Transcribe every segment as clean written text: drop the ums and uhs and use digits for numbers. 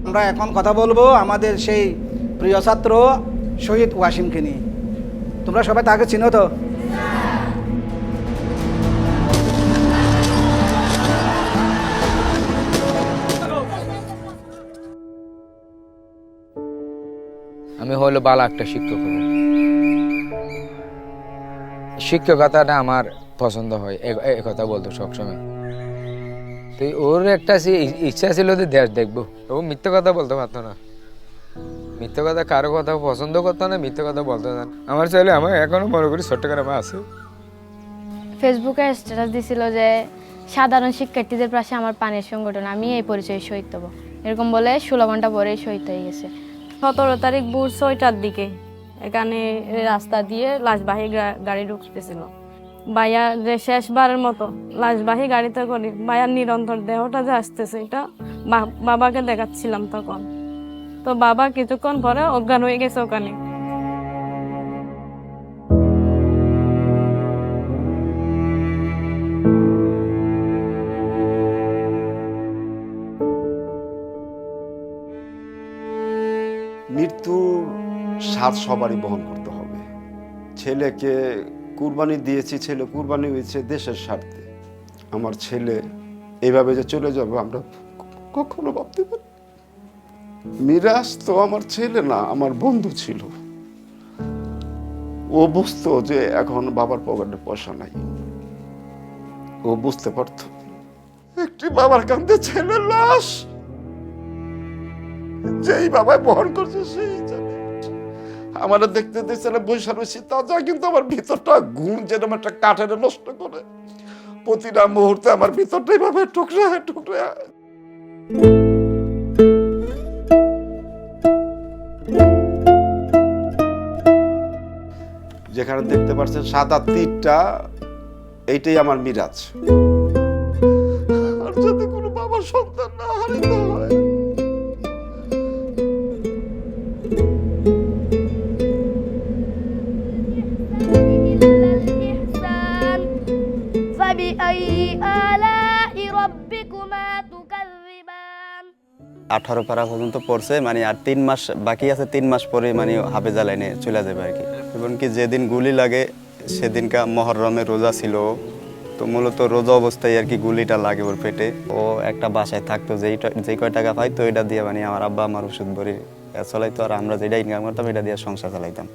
আমরা এখন কথা বলবো আমাদের সেই প্রিয় ছাত্র শহীদ ওয়াসিমকে নিয়ে। তোমরা সবাই তাকে চিনো তো? আমি হলো ভালো একটা শিক্ষক হব। শিক্ষকতাটা আমার পছন্দ হয়, এ কথা বলতো সবসময়। তো ওর একটা ইচ্ছা ছিল যে দেশ দেখবো। ও মিথ্যে কথা বলতে পারতো না, মিথ্যে কথা কারো কথা পছন্দ করতো না, মিথ্যে কথা বলতো না। আমার চাইলে আমার এখনো মনে করি চট্টগ্রামে আছে। ফেসবুকে স্ট্যাটাস দিছিল যে সাধারণ শিক্ষার্থীদের পাশে আমার পানির সংগঠন, আমি এই পরিচয়ে শহীদ হব, এরকম বলে 16 ঘন্টা পরে শহীদ হয়ে গেছে। 17 তারিখ ভোর 6টার দিকে এখানে রাস্তা দিয়ে লাশবাহী গাড়ি ঢুকতেছিল। ভাইয়া যে শেষবারের মতো লাশবাহী গাড়িতে করে ভাইয়ার নিরন্তর দেহটা যে আসতেছে, এটা বাবাকে দেখাচ্ছিলাম তখন। তো বাবা কিছুক্ষণ পরে অজ্ঞান হয়ে গেছে ওখানে। মৃত্যুর স্বাদ সবারই বহন করতে হবে। ছেলেকে কুরবানি দিয়েছি, ছেলে কুরবানি হয়েছে দেশের স্বার্থে। আমার ছেলে এইভাবে যে চলে যাবে আমরা কখনো ভাবতে পারি। মিরাজ তো আমার ছেলে না, আমার বন্ধু ছিল। ও বুঝতো যে এখন বাবার পকেটে পয়সা নাই, ও বুঝতে পারত একটি বাবার কাঁধে ছেলের লাশ যেই বাবাই বহন করছে সেই জানে। আমার দেখতে দেখতে বৈশা রয়েছি তাজা, কিন্তু আমার ভিতরটা ঘুম যেরকম একটা কাঠের নষ্ট করে প্রতিটা মুহূর্তে আমার ভিতরটা এইভাবে টুকরা টুকরা। যেখানে দেখতে পাচ্ছেন সাদা তীরটা, এইটাই আমার মিরাজ। আর যদি কোনো বাবার সন্তান না হারিত হয়। فبأي آلاء ربكما تكذبان 18 পারা পর্যন্ত পড়ছে, মানে আর 3 মাস বাকি আছে। 3 মাস পরে মানে হাফেজা লাইনে চলে যাবে আর কি। এমনকি যেদিন গুলি লাগে সেদিনকা মহরমে রোজা ছিল, তো মূলত রোজা অবস্থায় আর কি গুলিটা লাগে ওর পেটে। ও একটা বাসায় থাকতো, যেই কয় টাকা পাইতো এটা দিয়ে মানে আমার আব্বা আমার ওষুধ ভরি চলাইতো, আর আমরা যেটা ইনকাম করতাম এটা দিয়ে সংসার চালাইতাম।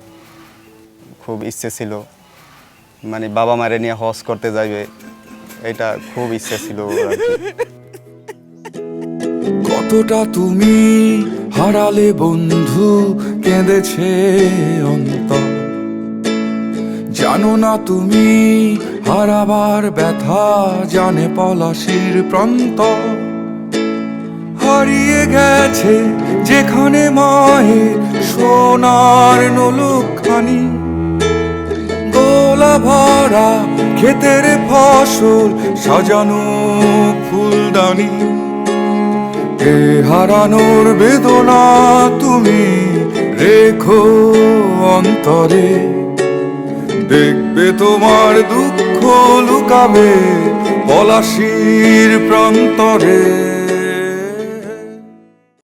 খুব ইচ্ছে ছিল মানে বাবা মারে নিয়ে হজ করতে যাবে, এটা খুব ইচ্ছে ছিল আর কি। কতটা তুমি হারালে বন্ধু, কেঁদেছে অন্তর। জানো না তুমি হারাবার ব্যথা, জানে পলাশির প্রান্ত। হারিয়ে গেছে যেখানে মায়ের সোনার নলুকখানি, গোলা ভরা ক্ষেতের ফসল সাজানো ফুলদানি। এ হারানোর বেদনা তুমি রেখো অন্তরে, দেখবে তোমার দুঃখ লুকাবে পলাশির প্রান্তরে।